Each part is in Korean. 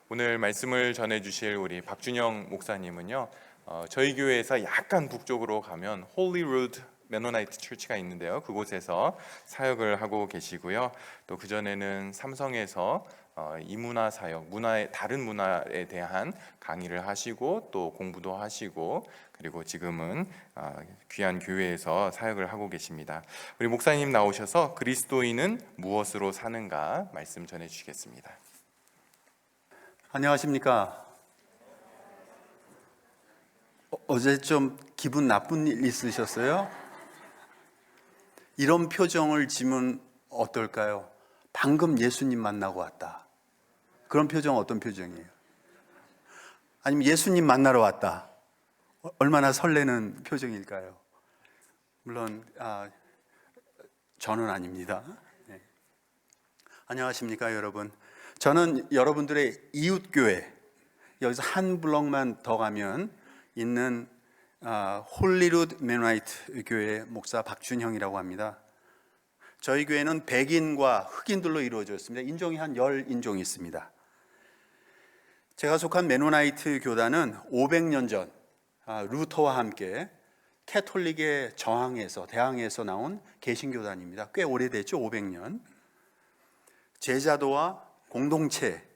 오늘 말씀을 전해주실 우리 박준영 목사님은요, 저희 교회에서 약간 북쪽으로 가면 홀리루드 메노나이트 처치가 있는데요, 그곳에서 사역을 하고 계시고요. 또 그전에는 삼성에서 이문화 사역, 다른 문화에 대한 강의를 하시고 또 공부도 하시고, 그리고 지금은 귀한 교회에서 사역을 하고 계십니다. 우리 목사님 나오셔서 그리스도인은 무엇으로 사는가 말씀 전해 주시겠습니다. 안녕하십니까. 어제 좀 기분 나쁜 일 있으셨어요? 이런 표정을 지면 어떨까요? 방금 예수님 만나고 왔다. 그런 표정 어떤 표정이에요? 아니면 예수님 만나러 왔다. 얼마나 설레는 표정일까요? 물론 저는 아닙니다. 네. 안녕하십니까 여러분. 저는 여러분들의 이웃교회, 여기서 한 블럭만 더 가면 있는 홀리루드 메노나이트 교회 목사 박준형이라고 합니다. 저희 교회는 백인과 흑인들로 이루어져 있습니다. 인종이 한 10인종이 있습니다. 제가 속한 메노나이트 교단은 500년 전 루터와 함께 캐톨릭에 대항해서 나온 개신교단입니다. 꽤 오래됐죠, 500년. 제자도와 공동체,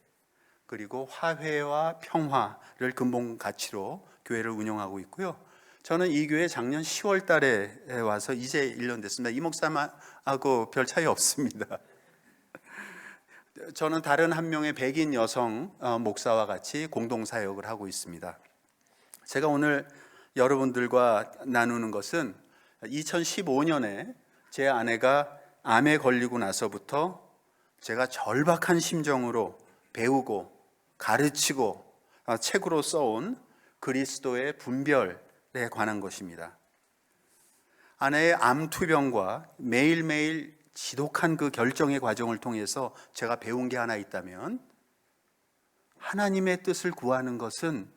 그리고 화해와 평화를 근본 가치로 교회를 운영하고 있고요. 저는 이 교회 작년 10월 달에 와서 이제 1년 됐습니다. 이 목사님하고 별 차이 없습니다. 저는 다른 한 명의 백인 여성 목사와 같이 공동 사역을 하고 있습니다. 제가 오늘 여러분들과 나누는 것은 2015년에 제 아내가 암에 걸리고 나서부터 제가 절박한 심정으로 배우고 가르치고 책으로 써온 그리스도의 분별에 관한 것입니다. 아내의 암투병과 매일매일 지독한 그 결정의 과정을 통해서 제가 배운 게 하나 있다면, 하나님의 뜻을 구하는 것은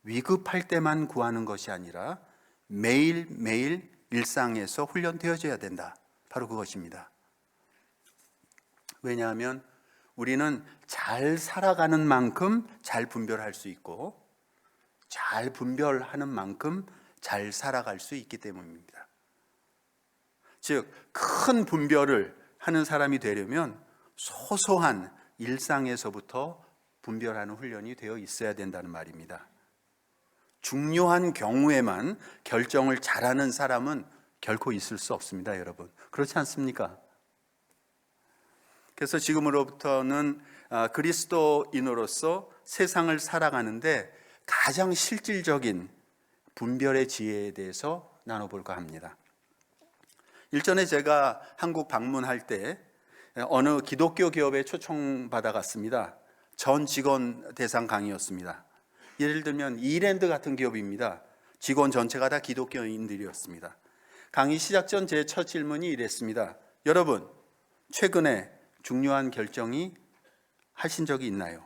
위급할 때만 구하는 것이 아니라 매일매일 일상에서 훈련되어져야 된다. 바로 그것입니다. 왜냐하면 우리는 잘 살아가는 만큼 잘 분별할 수 있고, 잘 분별하는 만큼 잘 살아갈 수 있기 때문입니다. 즉, 큰 분별을 하는 사람이 되려면 소소한 일상에서부터 분별하는 훈련이 되어 있어야 된다는 말입니다. 중요한 경우에만 결정을 잘하는 사람은 결코 있을 수 없습니다, 여러분. 그렇지 않습니까? 그래서 지금으로부터는 그리스도인으로서 세상을 살아가는데 가장 실질적인 분별의 지혜에 대해서 나눠볼까 합니다. 일전에 제가 한국 방문할 때 어느 기독교 기업에 초청받아 갔습니다. 전 직원 대상 강의였습니다. 예를 들면 이랜드 같은 기업입니다. 직원 전체가 다 기독교인들이었습니다. 강의 시작 전 제 첫 질문이 이랬습니다. 여러분, 최근에 중요한 결정이 하신 적이 있나요?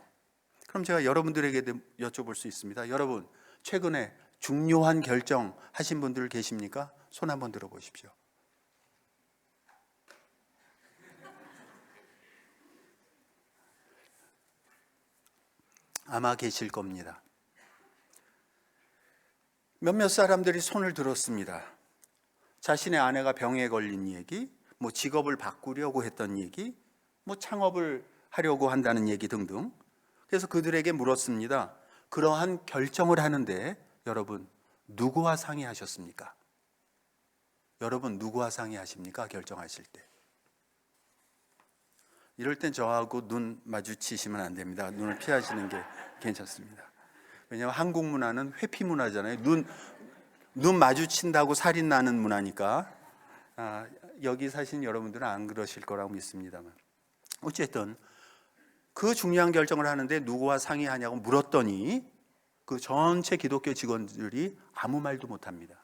그럼 제가 여러분들에게 여쭤볼 수 있습니다. 여러분, 최근에 중요한 결정 하신 분들 계십니까? 손 한번 들어보십시오. 아마 계실 겁니다. 몇몇 사람들이 손을 들었습니다. 자신의 아내가 병에 걸린 얘기, 직업을 바꾸려고 했던 얘기, 창업을 하려고 한다는 얘기 등등. 그래서 그들에게 물었습니다. 그러한 결정을 하는데 여러분, 누구와 상의하셨습니까? 여러분, 누구와 상의하십니까? 결정하실 때. 이럴 땐 저하고 눈 마주치시면 안 됩니다. 눈을 피하시는 게 괜찮습니다. 왜냐하면 한국 문화는 회피 문화잖아요. 눈 마주친다고 살인 나는 문화니까. 여기 사신 여러분들은 안 그러실 거라고 믿습니다만, 어쨌든 그 중요한 결정을 하는데 누구와 상의하냐고 물었더니 그 전체 기독교 직원들이 아무 말도 못합니다.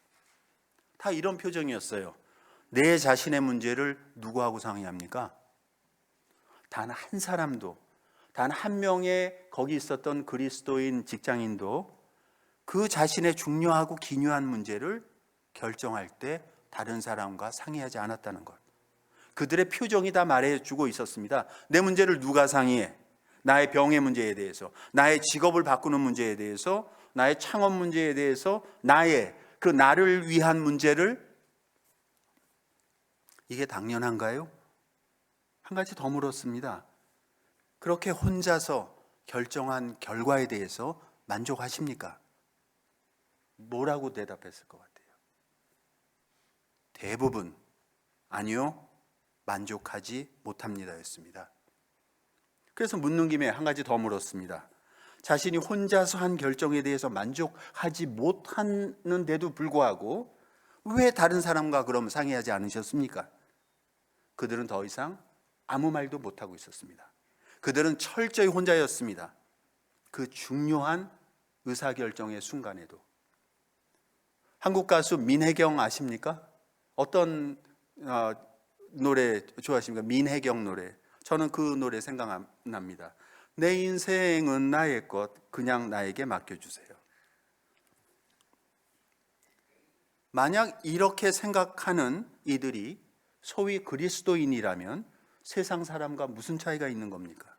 다 이런 표정이었어요. 내 자신의 문제를 누구하고 상의합니까? 단 한 사람도, 단 한 명의 거기 있었던 그리스도인 직장인도 그 자신의 중요하고 기묘한 문제를 결정할 때 다른 사람과 상의하지 않았다는 것. 그들의 표정이 다 말해주고 있었습니다. 내 문제를 누가 상의해? 나의 병의 문제에 대해서, 나의 직업을 바꾸는 문제에 대해서, 나의 창업 문제에 대해서, 나의 그 나를 위한 문제를, 이게 당연한가요? 한 가지 더 물었습니다. 그렇게 혼자서 결정한 결과에 대해서 만족하십니까? 뭐라고 대답했을 것 같아요? 대부분 아니요, 만족하지 못합니다 였습니다. 그래서 묻는 김에 한 가지 더 물었습니다. 자신이 혼자서 한 결정에 대해서 만족하지 못하는데도 불구하고 왜 다른 사람과 그럼 상의하지 않으셨습니까? 그들은 더 이상 아무 말도 못하고 있었습니다. 그들은 철저히 혼자였습니다. 그 중요한 의사결정의 순간에도. 한국 가수 민혜경 아십니까? 어떤 노래 좋아하십니까? 민혜경 노래. 저는 그 노래 생각납니다. 내 인생은 나의 것, 그냥 나에게 맡겨주세요. 만약 이렇게 생각하는 이들이 소위 그리스도인이라면 세상 사람과 무슨 차이가 있는 겁니까?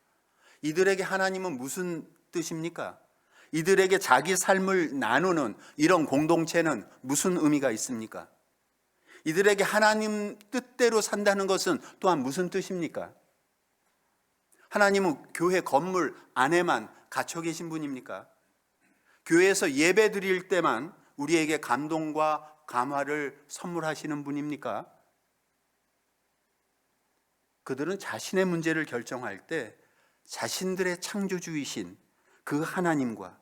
이들에게 하나님은 무슨 뜻입니까? 이들에게 자기 삶을 나누는 이런 공동체는 무슨 의미가 있습니까? 이들에게 하나님 뜻대로 산다는 것은 또한 무슨 뜻입니까? 하나님은 교회 건물 안에만 갇혀 계신 분입니까? 교회에서 예배 드릴 때만 우리에게 감동과 감화를 선물하시는 분입니까? 그들은 자신의 문제를 결정할 때 자신들의 창조주이신 그 하나님과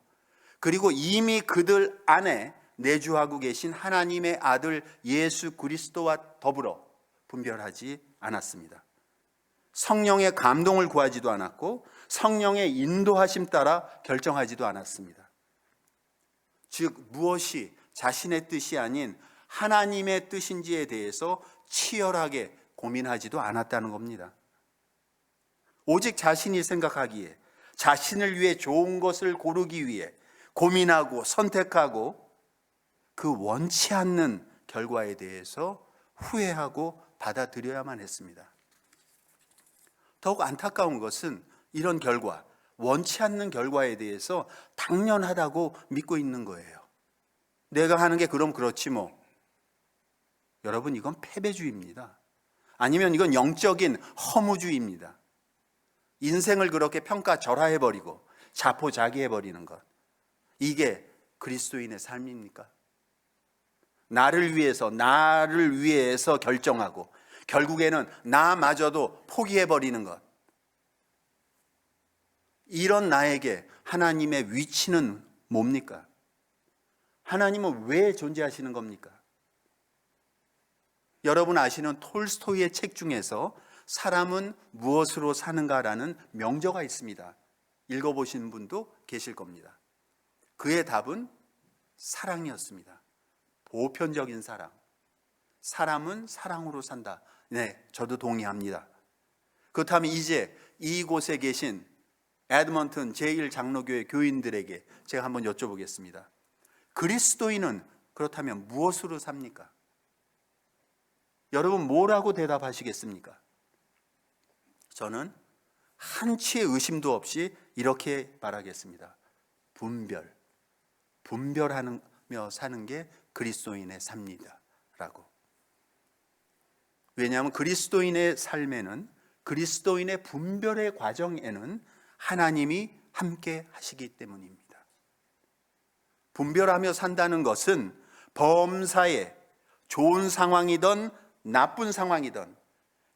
그리고 이미 그들 안에 내주하고 계신 하나님의 아들 예수 그리스도와 더불어 분별하지 않았습니다. 성령의 감동을 구하지도 않았고 성령의 인도하심 따라 결정하지도 않았습니다. 즉 무엇이 자신의 뜻이 아닌 하나님의 뜻인지에 대해서 치열하게 고민하지도 않았다는 겁니다. 오직 자신이 생각하기에 자신을 위해 좋은 것을 고르기 위해 고민하고 선택하고 그 원치 않는 결과에 대해서 후회하고 받아들여야만 했습니다. 더욱 안타까운 것은 이런 결과, 원치 않는 결과에 대해서 당연하다고 믿고 있는 거예요. 내가 하는 게 그럼 그렇지 뭐. 여러분, 이건 패배주의입니다. 아니면 이건 영적인 허무주의입니다. 인생을 그렇게 평가절하해버리고 자포자기해버리는 것, 이게 그리스도인의 삶입니까? 나를 위해서 결정하고 결국에는 나마저도 포기해버리는 것, 이런 나에게 하나님의 위치는 뭡니까? 하나님은 왜 존재하시는 겁니까? 여러분 아시는 톨스토이의 책 중에서 사람은 무엇으로 사는가라는 명저가 있습니다. 읽어보신 분도 계실 겁니다. 그의 답은 사랑이었습니다. 보편적인 사랑. 사람은 사랑으로 산다. 네, 저도 동의합니다. 그렇다면 이제 이곳에 계신 에드먼튼 제1장로교회 교인들에게 제가 한번 여쭤보겠습니다. 그리스도인은 그렇다면 무엇으로 삽니까? 여러분 뭐라고 대답하시겠습니까? 저는 한치의 의심도 없이 이렇게 말하겠습니다. 분별하며 사는 게 그리스도인의 삶이다 라고. 왜냐하면 그리스도인의 삶에는, 그리스도인의 분별의 과정에는 하나님이 함께 하시기 때문입니다. 분별하며 산다는 것은 범사에 좋은 상황이든 나쁜 상황이든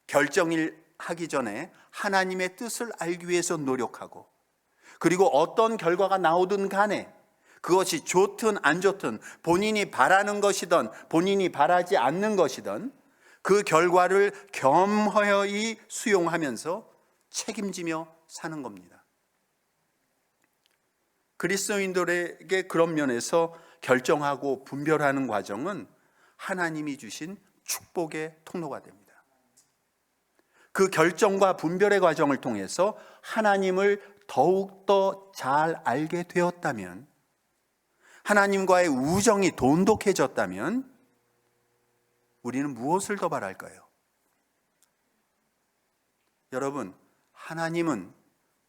결정을 하기 전에 하나님의 뜻을 알기 위해서 노력하고, 그리고 어떤 결과가 나오든 간에 그것이 좋든 안 좋든 본인이 바라는 것이든 본인이 바라지 않는 것이든 그 결과를 겸허히 수용하면서 책임지며 사는 겁니다. 그리스도인들에게 그런 면에서 결정하고 분별하는 과정은 하나님이 주신 축복의 통로가 됩니다. 그 결정과 분별의 과정을 통해서 하나님을 더욱더 잘 알게 되었다면, 하나님과의 우정이 돈독해졌다면 우리는 무엇을 더 바랄까요? 여러분, 하나님은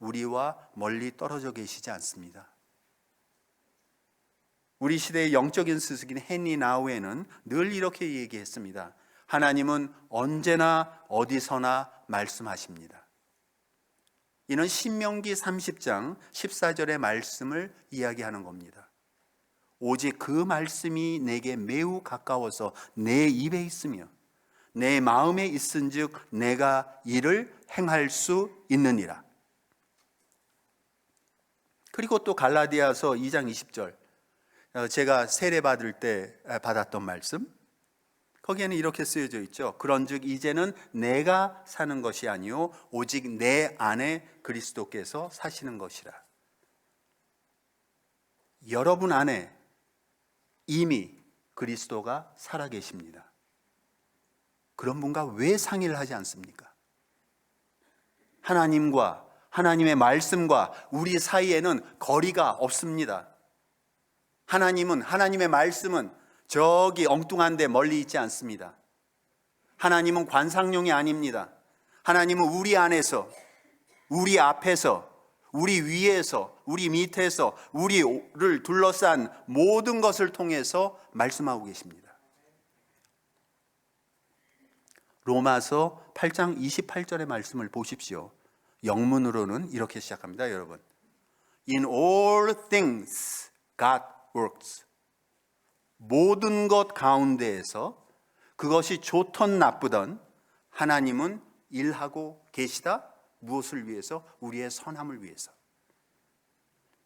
우리와 멀리 떨어져 계시지 않습니다. 우리 시대의 영적인 스승인 헨리 나우에는 늘 이렇게 얘기했습니다. 하나님은 언제나 어디서나 말씀하십니다. 이는 신명기 30장 14절의 말씀을 이야기하는 겁니다. 오직 그 말씀이 내게 매우 가까워서 내 입에 있으며 내 마음에 있은즉 내가 이를 행할 수 있느니라. 그리고 또 갈라디아서 2장 20절, 제가 세례 받을 때 받았던 말씀, 거기에는 이렇게 쓰여져 있죠. 그런즉 이제는 내가 사는 것이 아니요 오직 내 안에 그리스도께서 사시는 것이라. 여러분 안에 이미 그리스도가 살아 계십니다. 그런 분과 왜 상의를 하지 않습니까? 하나님과 하나님의 말씀과 우리 사이에는 거리가 없습니다. 하나님은, 하나님의 말씀은 저기 엉뚱한 데 멀리 있지 않습니다. 하나님은 관상용이 아닙니다. 하나님은 우리 안에서, 우리 앞에서, 우리 위에서, 우리 밑에서, 우리를 둘러싼 모든 것을 통해서 말씀하고 계십니다. 로마서 8장 28절의 말씀을 보십시오. 영문으로는 이렇게 시작합니다, 여러분. In all things God works. 모든 것 가운데에서 그것이 좋든 나쁘든 하나님은 일하고 계시다. 무엇을 위해서? 우리의 선함을 위해서.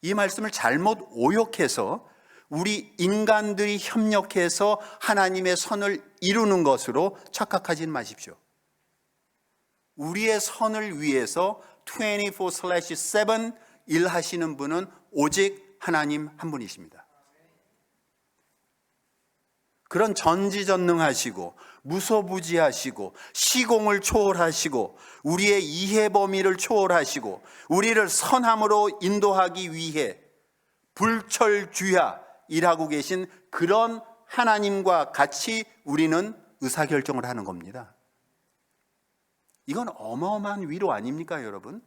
이 말씀을 잘못 오역해서 우리 인간들이 협력해서 하나님의 선을 이루는 것으로 착각하지 마십시오. 우리의 선을 위해서 24/7 일하시는 분은 오직 하나님 한 분이십니다. 그런 전지전능하시고 무소부지하시고 시공을 초월하시고 우리의 이해 범위를 초월하시고 우리를 선함으로 인도하기 위해 불철주야 일하고 계신 그런 하나님과 같이 우리는 의사결정을 하는 겁니다. 이건 어마어마한 위로 아닙니까, 여러분?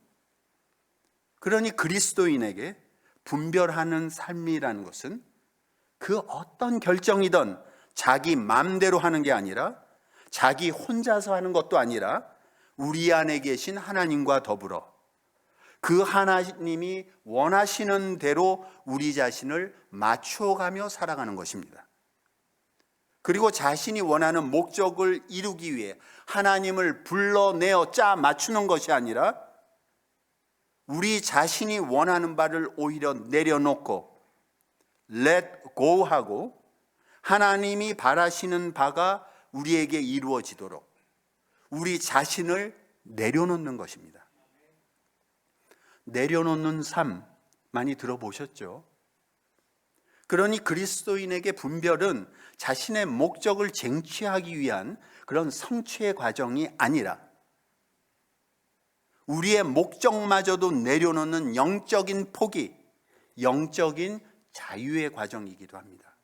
그러니 그리스도인에게 분별하는 삶이라는 것은 그 어떤 결정이든 자기 마음대로 하는 게 아니라 자기 혼자서 하는 것도 아니라 우리 안에 계신 하나님과 더불어 그 하나님이 원하시는 대로 우리 자신을 맞춰가며 살아가는 것입니다. 그리고 자신이 원하는 목적을 이루기 위해 하나님을 불러내어 짜 맞추는 것이 아니라 우리 자신이 원하는 바를 오히려 내려놓고 let go 하고 하나님이 바라시는 바가 우리에게 이루어지도록 우리 자신을 내려놓는 것입니다. 내려놓는 삶 많이 들어보셨죠? 그러니 그리스도인에게 분별은 자신의 목적을 쟁취하기 위한 그런 성취의 과정이 아니라 우리의 목적마저도 내려놓는 영적인 포기, 영적인 자유의 과정이기도 합니다.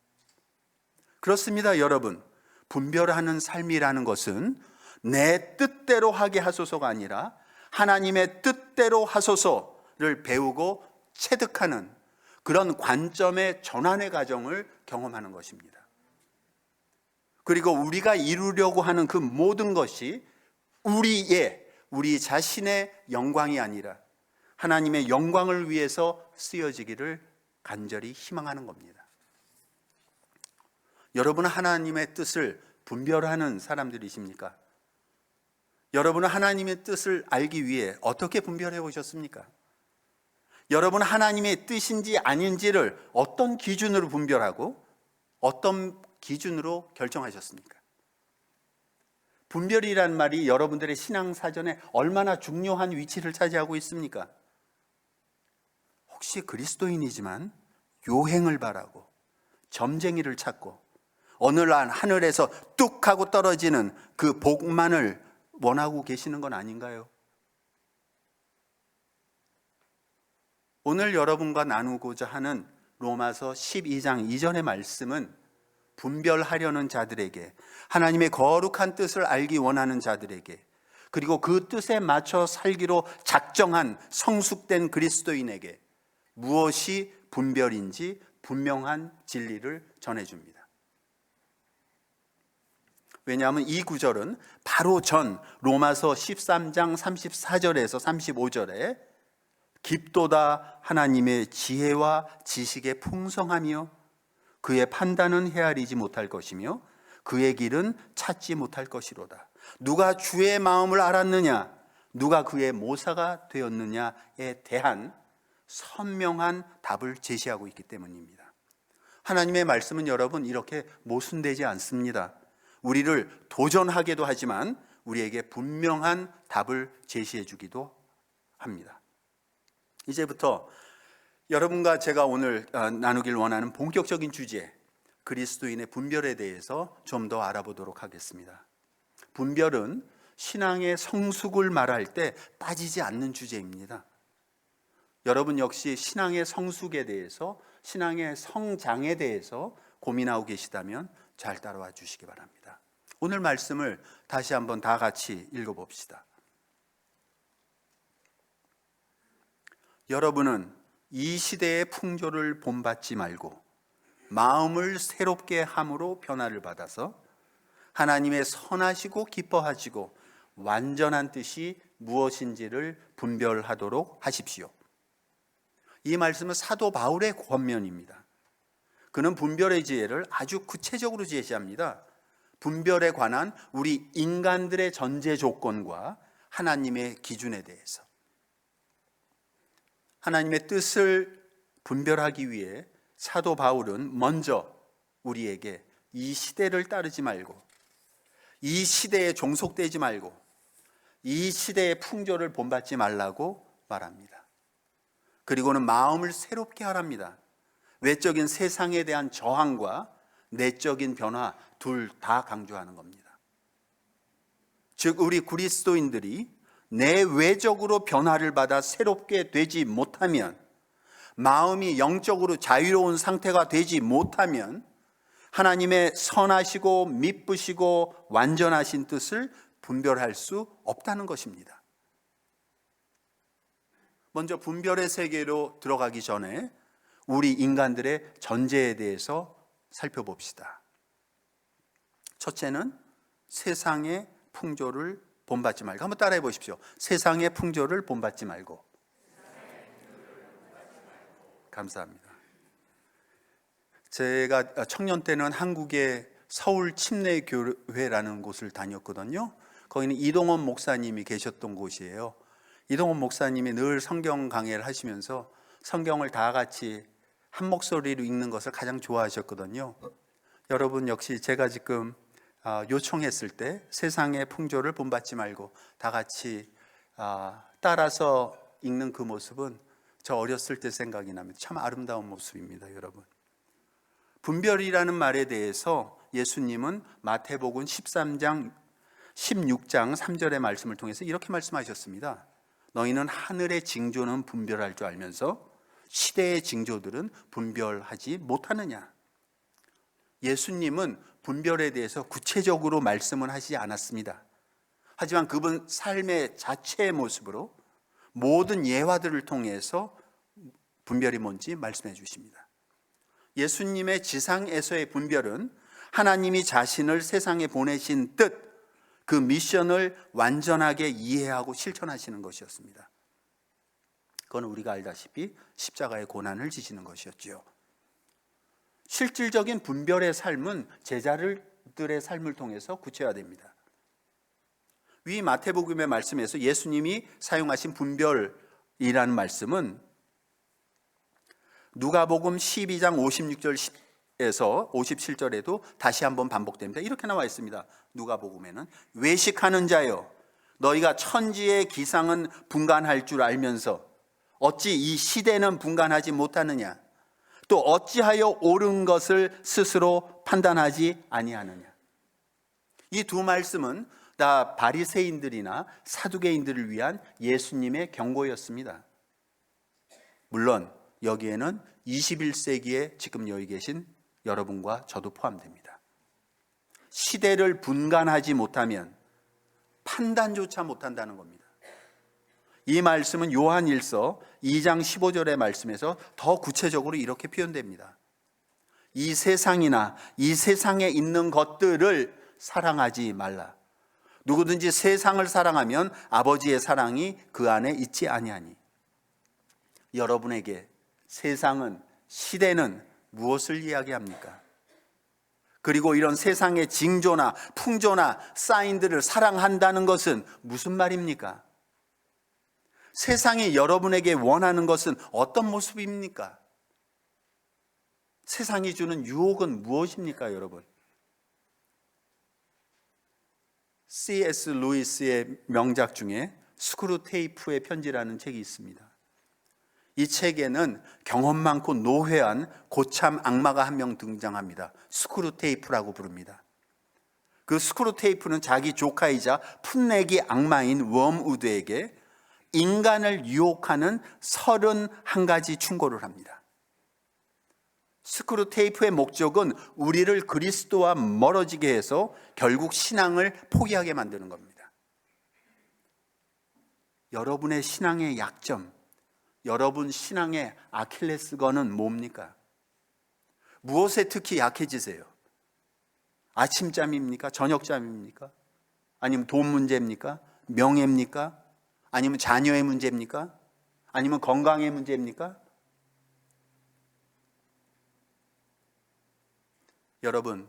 그렇습니다, 여러분. 분별하는 삶이라는 것은 내 뜻대로 하게 하소서가 아니라 하나님의 뜻대로 하소서를 배우고 체득하는 그런 관점의 전환의 과정을 경험하는 것입니다. 그리고 우리가 이루려고 하는 그 모든 것이 우리 자신의 영광이 아니라 하나님의 영광을 위해서 쓰여지기를 간절히 희망하는 겁니다. 여러분은 하나님의 뜻을 분별하는 사람들이십니까? 여러분은 하나님의 뜻을 알기 위해 어떻게 분별해 오셨습니까? 여러분은 하나님의 뜻인지 아닌지를 어떤 기준으로 분별하고 어떤 기준으로 결정하셨습니까? 분별이란 말이 여러분들의 신앙사전에 얼마나 중요한 위치를 차지하고 있습니까? 혹시 그리스도인이지만 요행을 바라고 점쟁이를 찾고 어느 날 하늘에서 뚝 하고 떨어지는 그 복만을 원하고 계시는 건 아닌가요? 오늘 여러분과 나누고자 하는 로마서 12장 이전의 말씀은 분별하려는 자들에게, 하나님의 거룩한 뜻을 알기 원하는 자들에게, 그리고 그 뜻에 맞춰 살기로 작정한 성숙된 그리스도인에게 무엇이 분별인지 분명한 진리를 전해줍니다. 왜냐하면 이 구절은 바로 전 로마서 13장 34절에서 35절에 깊도다 하나님의 지혜와 지식의 풍성하며 그의 판단은 헤아리지 못할 것이며 그의 길은 찾지 못할 것이로다. 누가 주의 마음을 알았느냐? 누가 그의 모사가 되었느냐에 대한 선명한 답을 제시하고 있기 때문입니다. 하나님의 말씀은 여러분 이렇게 모순되지 않습니다. 우리를 도전하게도 하지만 우리에게 분명한 답을 제시해 주기도 합니다. 이제부터 여러분과 제가 오늘 나누길 원하는 본격적인 주제, 그리스도인의 분별에 대해서 좀 더 알아보도록 하겠습니다. 분별은 신앙의 성숙을 말할 때 빠지지 않는 주제입니다. 여러분 역시 신앙의 성숙에 대해서, 신앙의 성장에 대해서 고민하고 계시다면 잘 따라와 주시기 바랍니다. 오늘 말씀을 다시 한번 다 같이 읽어봅시다. 여러분은 이 시대의 풍조를 본받지 말고 마음을 새롭게 함으로 변화를 받아서 하나님의 선하시고 기뻐하시고 완전한 뜻이 무엇인지를 분별하도록 하십시오. 이 말씀은 사도 바울의 권면입니다. 그는 분별의 지혜를 아주 구체적으로 제시합니다. 분별에 관한 우리 인간들의 전제 조건과 하나님의 기준에 대해서. 하나님의 뜻을 분별하기 위해 사도 바울은 먼저 우리에게 이 시대를 따르지 말고, 이 시대에 종속되지 말고, 이 시대의 풍조를 본받지 말라고 말합니다. 그리고는 마음을 새롭게 하랍니다. 외적인 세상에 대한 저항과 내적인 변화 둘 다 강조하는 겁니다. 즉 우리 그리스도인들이 내외적으로 변화를 받아 새롭게 되지 못하면, 마음이 영적으로 자유로운 상태가 되지 못하면 하나님의 선하시고 미쁘시고 완전하신 뜻을 분별할 수 없다는 것입니다. 먼저 분별의 세계로 들어가기 전에 우리 인간들의 전제에 대해서 살펴봅시다. 첫째는 세상의 풍조를 본받지 말고. 한번 따라해 보십시오. 세상의 풍조를 본받지 말고. 감사합니다. 제가 청년 때는 한국의 서울 침례교회라는 곳을 다녔거든요. 거기는 이동원 목사님이 계셨던 곳이에요. 이동원 목사님이 늘 성경 강해를 하시면서 성경을 다 같이 한 목소리로 읽는 것을 가장 좋아하셨거든요. 여러분 역시 제가 지금 요청했을 때 세상의 풍조를 본받지 말고 다 같이 따라서 읽는 그 모습은 저 어렸을 때 생각이 납니다. 참 아름다운 모습입니다, 여러분. 분별이라는 말에 대해서 예수님은 마태복음 13장 16장 3절의 말씀을 통해서 이렇게 말씀하셨습니다. 너희는 하늘의 징조는 분별할 줄 알면서 시대의 징조들은 분별하지 못하느냐. 예수님은 분별에 대해서 구체적으로 말씀은 하시지 않았습니다. 하지만 그분 삶의 자체의 모습으로 모든 예화들을 통해서 분별이 뭔지 말씀해 주십니다. 예수님의 지상에서의 분별은 하나님이 자신을 세상에 보내신 뜻, 그 미션을 완전하게 이해하고 실천하시는 것이었습니다. 그건 우리가 알다시피 십자가의 고난을 지시는 것이었지요. 실질적인 분별의 삶은 제자들의 삶을 통해서 구체화됩니다. 위 마태복음의 말씀에서 예수님이 사용하신 분별이라는 말씀은 누가복음 12장 56절에서 57절에도 다시 한번 반복됩니다. 이렇게 나와 있습니다. 누가복음에는 외식하는 자여 너희가 천지의 기상은 분간할 줄 알면서 어찌 이 시대는 분간하지 못하느냐? 또 어찌하여 옳은 것을 스스로 판단하지 아니하느냐? 이 두 말씀은 다 바리새인들이나 사두개인들을 위한 예수님의 경고였습니다. 물론 여기에는 21세기에 지금 여기 계신 여러분과 저도 포함됩니다. 시대를 분간하지 못하면 판단조차 못한다는 겁니다. 이 말씀은 요한일서 2장 15절의 말씀에서 더 구체적으로 이렇게 표현됩니다. 이 세상이나 이 세상에 있는 것들을 사랑하지 말라. 누구든지 세상을 사랑하면 아버지의 사랑이 그 안에 있지 아니하니. 여러분에게 세상은, 시대는 무엇을 이야기합니까? 그리고 이런 세상의 징조나 풍조나 사인들을 사랑한다는 것은 무슨 말입니까? 세상이 여러분에게 원하는 것은 어떤 모습입니까? 세상이 주는 유혹은 무엇입니까, 여러분? C.S. 루이스의 명작 중에 스크루테이프의 편지라는 책이 있습니다. 이 책에는 경험 많고 노회한 고참 악마가 한 명 등장합니다. 스크루테이프라고 부릅니다. 그 스크루테이프는 자기 조카이자 풋내기 악마인 웜우드에게 인간을 유혹하는 31가지 충고를 합니다. 스크루테이프의 목적은 우리를 그리스도와 멀어지게 해서 결국 신앙을 포기하게 만드는 겁니다. 여러분의 신앙의 약점, 여러분 신앙의 아킬레스건은 뭡니까? 무엇에 특히 약해지세요? 아침잠입니까? 저녁잠입니까? 아니면 돈 문제입니까? 명예입니까? 아니면 자녀의 문제입니까? 아니면 건강의 문제입니까? 여러분,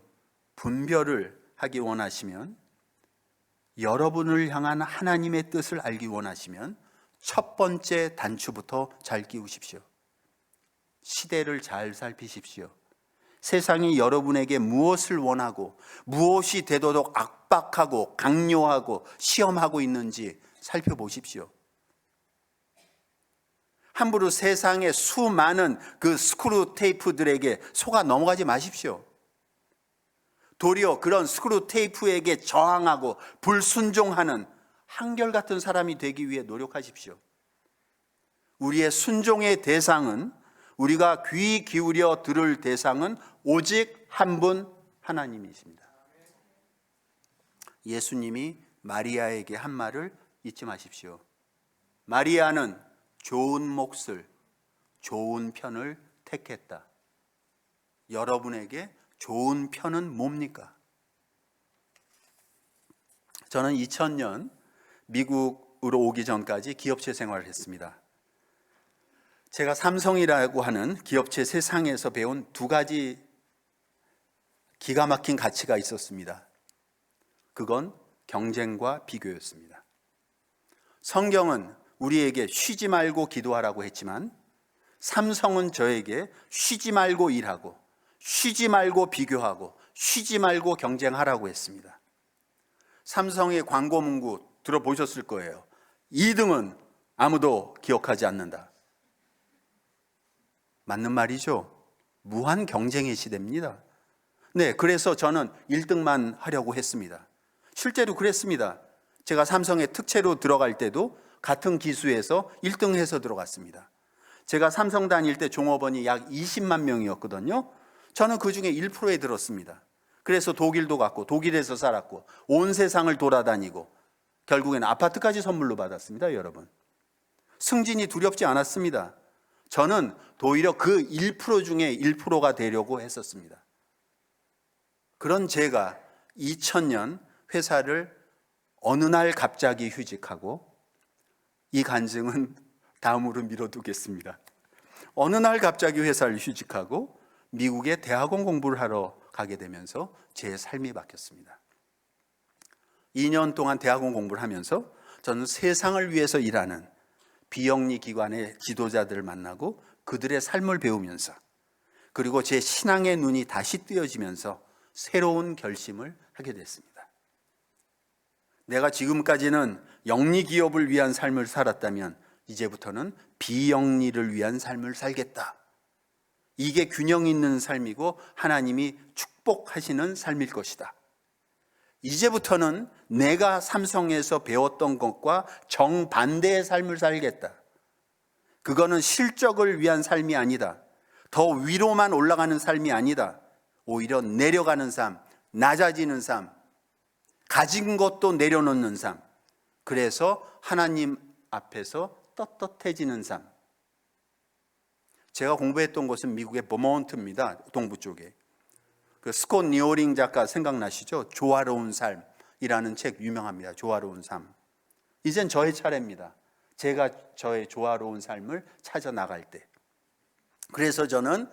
분별을 하기 원하시면, 여러분을 향한 하나님의 뜻을 알기 원하시면 첫 번째 단추부터 잘 끼우십시오. 시대를 잘 살피십시오. 세상이 여러분에게 무엇을 원하고 무엇이 되도록 압박하고 강요하고 시험하고 있는지 살펴보십시오. 함부로 세상의 수많은 그 스크루 테이프들에게 속아 넘어가지 마십시오. 도리어 그런 스크루 테이프에게 저항하고 불순종하는 한결같은 사람이 되기 위해 노력하십시오. 우리의 순종의 대상은, 우리가 귀 기울여 들을 대상은 오직 한 분 하나님이십니다. 예수님이 마리아에게 한 말을 잊지 마십시오. 마리아는 좋은 몫을, 좋은 편을 택했다. 여러분에게 좋은 편은 뭡니까? 저는 2000년 미국으로 오기 전까지 기업체 생활을 했습니다. 제가 삼성이라고 하는 기업체 세상에서 배운 두 가지 기가 막힌 가치가 있었습니다. 그건 경쟁과 비교였습니다. 성경은 우리에게 쉬지 말고 기도하라고 했지만 삼성은 저에게 쉬지 말고 일하고, 쉬지 말고 비교하고, 쉬지 말고 경쟁하라고 했습니다. 삼성의 광고 문구 들어보셨을 거예요. 2등은 아무도 기억하지 않는다. 맞는 말이죠. 무한 경쟁의 시대입니다. 네, 그래서 저는 1등만 하려고 했습니다. 실제로 그랬습니다. 제가 삼성의 특채로 들어갈 때도 같은 기수에서 1등해서 들어갔습니다. 제가 삼성 다닐 때 종업원이 약 20만 명이었거든요. 저는 그 중에 1%에 들었습니다. 그래서 독일도 갔고, 독일에서 살았고, 온 세상을 돌아다니고, 결국엔 아파트까지 선물로 받았습니다, 여러분. 승진이 두렵지 않았습니다. 저는 오히려 그 1% 중에 1%가 되려고 했었습니다. 그런 제가 2000년 회사를 어느 날 갑자기 휴직하고, 이 간증은 다음으로 미뤄두겠습니다. 어느 날 갑자기 회사를 휴직하고 미국에 대학원 공부를 하러 가게 되면서 제 삶이 바뀌었습니다. 2년 동안 대학원 공부를 하면서 저는 세상을 위해서 일하는 비영리 기관의 지도자들을 만나고 그들의 삶을 배우면서, 그리고 제 신앙의 눈이 다시 뜨여지면서 새로운 결심을 하게 됐습니다. 내가 지금까지는 영리 기업을 위한 삶을 살았다면 이제부터는 비영리를 위한 삶을 살겠다. 이게 균형 있는 삶이고 하나님이 축복하시는 삶일 것이다. 이제부터는 내가 삼성에서 배웠던 것과 정반대의 삶을 살겠다. 그거는 실적을 위한 삶이 아니다. 더 위로만 올라가는 삶이 아니다. 오히려 내려가는 삶, 낮아지는 삶, 가진 것도 내려놓는 삶, 그래서 하나님 앞에서 떳떳해지는 삶. 제가 공부했던 곳은 미국의 버몬트입니다. 동부 쪽에. 그 스콧 니오링 작가 생각나시죠? 조화로운 삶이라는 책 유명합니다. 조화로운 삶. 이젠 저의 차례입니다. 제가 저의 조화로운 삶을 찾아 나갈 때. 그래서 저는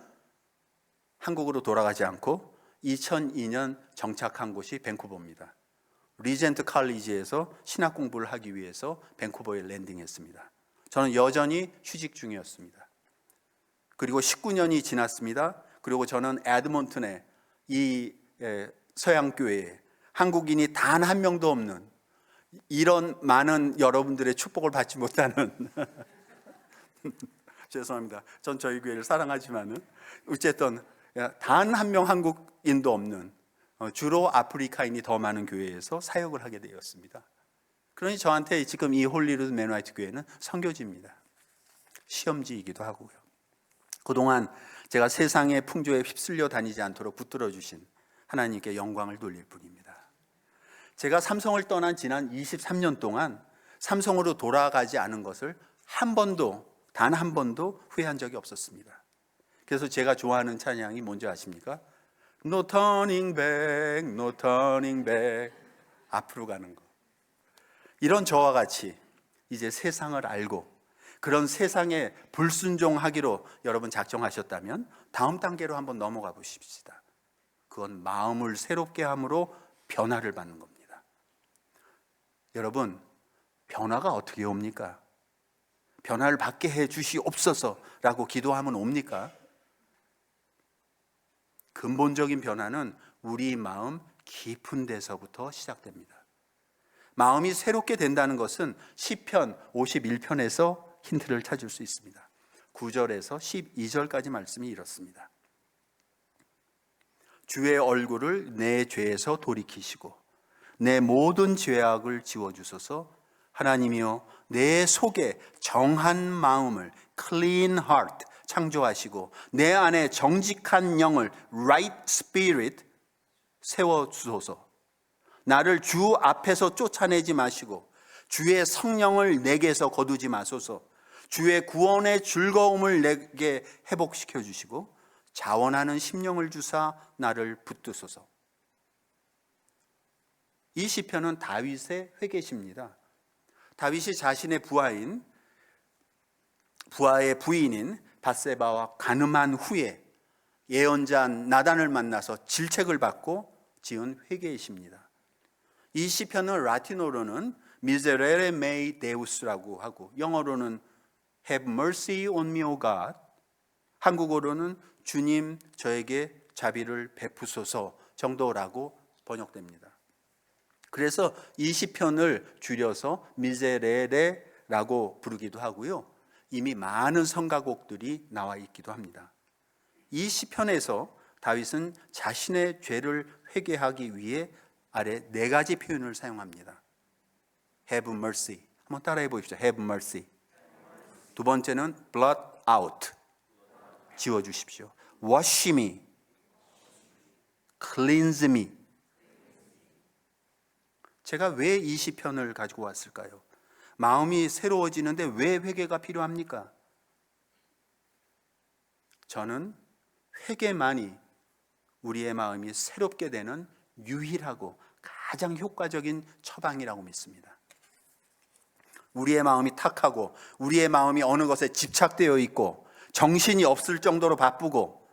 한국으로 돌아가지 않고 2002년 정착한 곳이 밴쿠버입니다. 리젠트 칼리지에서 신학 공부를 하기 위해서 밴쿠버에 랜딩했습니다. 저는 여전히 휴직 중이었습니다. 그리고 19년이 지났습니다. 그리고 저는 에드먼튼에 이 서양교회에 한국인이 단 한 명도 없는, 이런 많은 여러분들의 축복을 받지 못하는 죄송합니다. 전 저희 교회를 사랑하지만은 어쨌든 단 한 명 한국인도 없는, 주로 아프리카인이 더 많은 교회에서 사역을 하게 되었습니다. 그러니 저한테 지금 이 홀리루드 메노나이트 교회는 선교지입니다. 시험지이기도 하고요. 그동안 제가 세상의 풍조에 휩쓸려 다니지 않도록 붙들어 주신 하나님께 영광을 돌릴 뿐입니다. 제가 삼성을 떠난 지난 23년 동안 삼성으로 돌아가지 않은 것을 단 한 번도 후회한 적이 없었습니다. 그래서 제가 좋아하는 찬양이 뭔지 아십니까? No turning back, no turning back. 앞으로 가는 거. 이런 저와 같이 이제 세상을 알고 그런 세상에 불순종하기로 여러분 작정하셨다면 다음 단계로 한번 넘어가 보십시다. 그건 마음을 새롭게 함으로 변화를 받는 겁니다. 여러분, 변화가 어떻게 옵니까? 변화를 받게 해 주시옵소서라고 기도하면 옵니까? 근본적인 변화는 우리 마음 깊은 데서부터 시작됩니다. 마음이 새롭게 된다는 것은 시편 51편에서 힌트를 찾을 수 있습니다. 9절에서 12절까지 말씀이 이렇습니다. 주의 얼굴을 내 죄에서 돌이키시고 내 모든 죄악을 지워주소서. 하나님이여, 내 속에 정한 마음을 clean heart 창조하시고 내 안에 정직한 영을 right spirit 세워주소서. 나를 주 앞에서 쫓아내지 마시고 주의 성령을 내게서 거두지 마소서. 주의 구원의 즐거움을 내게 회복시켜 주시고 자원하는 심령을 주사 나를 붙드소서. 이 시편은 다윗의 회개시입니다. 다윗이 자신의 부하의 부인인 밧세바와 간음한 후에 예언자 나단을 만나서 질책을 받고 지은 회개이십니다. 이 시편은 라틴어로는 미세레레 메이 데우스라고 하고 영어로는 Have mercy on me, O God. 한국어로는 주님 저에게 자비를 베푸소서 정도라고 번역됩니다. 그래서 이 시편을 줄여서 미세레레라고 부르기도 하고요. 이미 많은 성가곡들이 나와 있기도 합니다. 이 시편에서 다윗은 자신의 죄를 회개하기 위해 아래 4가지 표현을 사용합니다. Have mercy. 한번 따라해 보십시오. Have mercy. 두 번째는 blot out. 지워주십시오. Wash me. Cleanse me. 제가 왜 이 시편을 가지고 왔을까요? 마음이 새로워지는데 왜 회개가 필요합니까? 저는 회개만이 우리의 마음이 새롭게 되는 유일하고 가장 효과적인 처방이라고 믿습니다. 우리의 마음이 탁하고 우리의 마음이 어느 것에 집착되어 있고 정신이 없을 정도로 바쁘고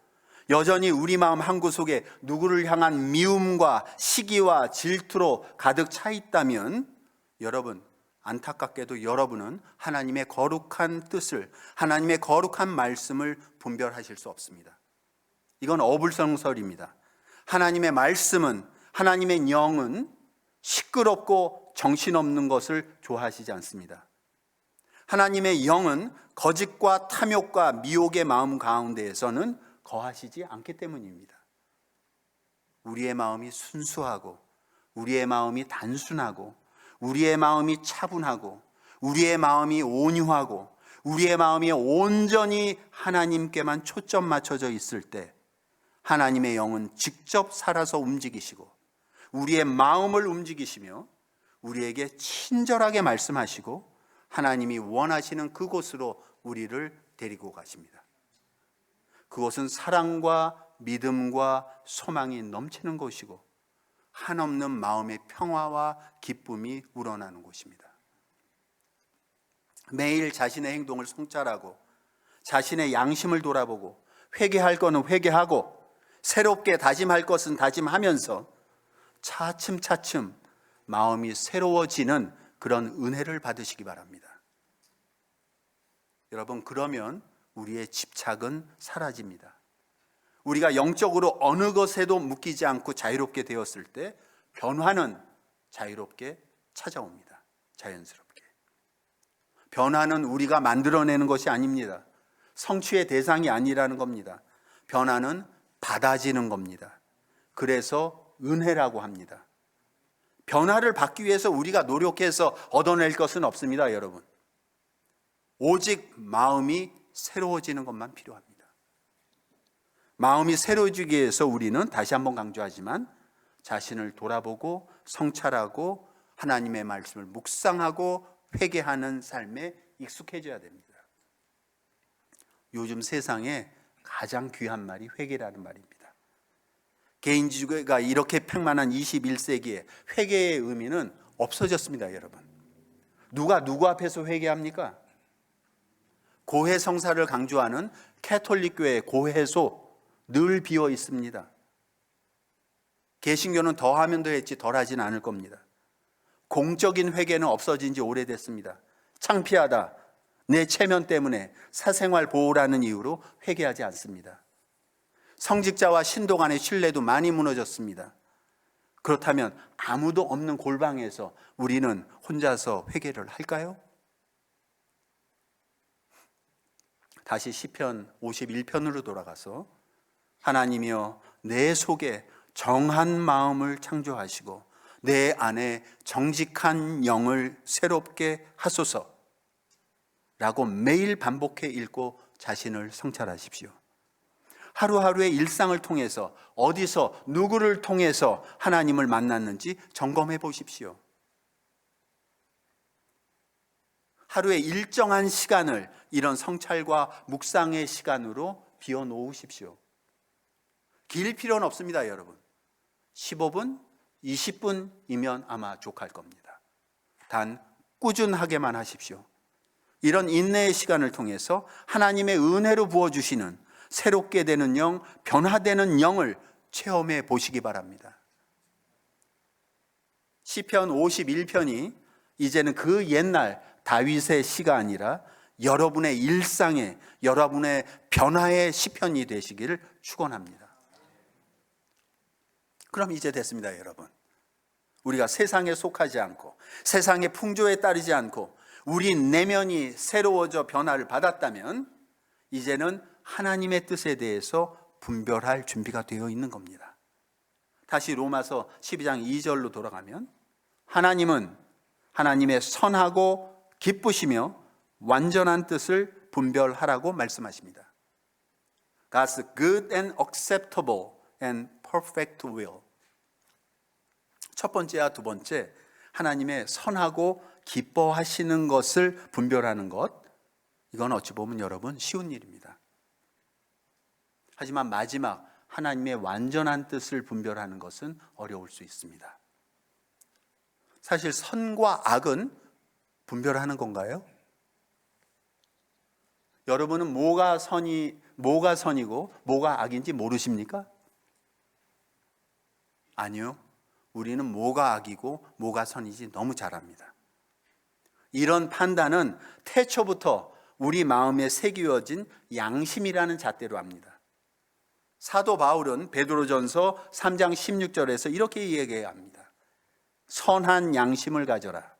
여전히 우리 마음 한구석에 누구를 향한 미움과 시기와 질투로 가득 차 있다면 여러분, 안타깝게도 여러분은 하나님의 거룩한 뜻을, 하나님의 거룩한 말씀을 분별하실 수 없습니다. 이건 어불성설입니다. 하나님의 말씀은, 하나님의 영은 시끄럽고 정신없는 것을 좋아하시지 않습니다. 하나님의 영은 거짓과 탐욕과 미혹의 마음 가운데에서는 거하시지 않기 때문입니다. 우리의 마음이 순수하고 우리의 마음이 단순하고 우리의 마음이 차분하고 우리의 마음이 온유하고 우리의 마음이 온전히 하나님께만 초점 맞춰져 있을 때 하나님의 영은 직접 살아서 움직이시고 우리의 마음을 움직이시며 우리에게 친절하게 말씀하시고 하나님이 원하시는 그곳으로 우리를 데리고 가십니다. 그곳은 사랑과 믿음과 소망이 넘치는 곳이고 한없는 마음의 평화와 기쁨이 우러나는 곳입니다. 매일 자신의 행동을 성찰하고 자신의 양심을 돌아보고 회개할 것은 회개하고 새롭게 다짐할 것은 다짐하면서 차츰차츰 마음이 새로워지는 그런 은혜를 받으시기 바랍니다. 여러분, 그러면 우리의 집착은 사라집니다. 우리가 영적으로 어느 것에도 묶이지 않고 자유롭게 되었을 때 변화는 자유롭게 찾아옵니다. 자연스럽게. 변화는 우리가 만들어내는 것이 아닙니다. 성취의 대상이 아니라는 겁니다. 변화는 받아지는 겁니다. 그래서 은혜라고 합니다. 변화를 받기 위해서 우리가 노력해서 얻어낼 것은 없습니다, 여러분. 오직 마음이 새로워지는 것만 필요합니다. 마음이 새로워지기 위해서 우리는 다시 한번 강조하지만 자신을 돌아보고 성찰하고 하나님의 말씀을 묵상하고 회개하는 삶에 익숙해져야 됩니다. 요즘 세상에 가장 귀한 말이 회개라는 말입니다. 개인주의가 이렇게 팽만한 21세기에 회개의 의미는 없어졌습니다, 여러분. 누가 누구 앞에서 회개합니까? 고해 성사를 강조하는 캐톨릭 교회 고해소 늘 비어 있습니다. 개신교는 더하면 더했지 덜하진 않을 겁니다. 공적인 회개는 없어진 지 오래됐습니다. 창피하다, 내 체면 때문에 사생활 보호라는 이유로 회개하지 않습니다. 성직자와 신도 간의 신뢰도 많이 무너졌습니다. 그렇다면 아무도 없는 골방에서 우리는 혼자서 회개를 할까요? 다시 시편 51편으로 돌아가서 하나님이여 내 속에 정한 마음을 창조하시고 내 안에 정직한 영을 새롭게 하소서 라고 매일 반복해 읽고 자신을 성찰하십시오. 하루하루의 일상을 통해서 어디서 누구를 통해서 하나님을 만났는지 점검해 보십시오. 하루에 일정한 시간을 이런 성찰과 묵상의 시간으로 비워 놓으십시오. 길 필요는 없습니다, 여러분. 15분, 20분이면 아마 족할 겁니다. 단 꾸준하게만 하십시오. 이런 인내의 시간을 통해서 하나님의 은혜로 부어주시는 새롭게 되는 영, 변화되는 영을 체험해 보시기 바랍니다. 시편 51편이 이제는 그 옛날 다윗의 시가 아니라 여러분의 일상의, 여러분의 변화의 시편이 되시기를 축원합니다. 그럼 이제 됐습니다, 여러분. 우리가 세상에 속하지 않고 세상의 풍조에 따르지 않고 우리 내면이 새로워져 변화를 받았다면 이제는 하나님의 뜻에 대해서 분별할 준비가 되어 있는 겁니다. 다시 로마서 12장 2절로 돌아가면 하나님은 하나님의 선하고 기쁘시며 완전한 뜻을 분별하라고 말씀하십니다. God's good and acceptable and perfect will. 첫 번째와 두 번째, 하나님의 선하고 기뻐하시는 것을 분별하는 것, 이건 어찌 보면 여러분 쉬운 일입니다. 하지만 마지막 하나님의 완전한 뜻을 분별하는 것은 어려울 수 있습니다. 사실 선과 악은 분별하는 건가요? 여러분은 뭐가 선이고 뭐가 악인지 모르십니까? 아니요. 우리는 뭐가 악이고 뭐가 선이지 너무 잘 압니다. 이런 판단은 태초부터 우리 마음에 새겨진 양심이라는 잣대로 합니다. 사도 바울은 베드로전서 3장 16절에서 이렇게 얘기합니다. 선한 양심을 가져라.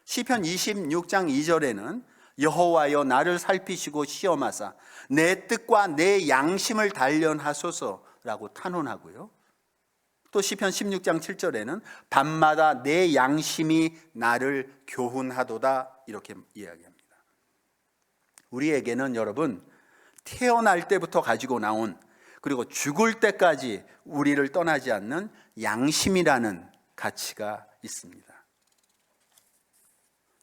시편 26장 2절에는 여호와여 나를 살피시고 시험하사 내 뜻과 내 양심을 단련하소서라고 탄원하고요. 또 시편 16장 7절에는 밤마다 내 양심이 나를 교훈하도다 이렇게 이야기합니다. 우리에게는 여러분 태어날 때부터 가지고 나온 그리고 죽을 때까지 우리를 떠나지 않는 양심이라는 가치가 있습니다.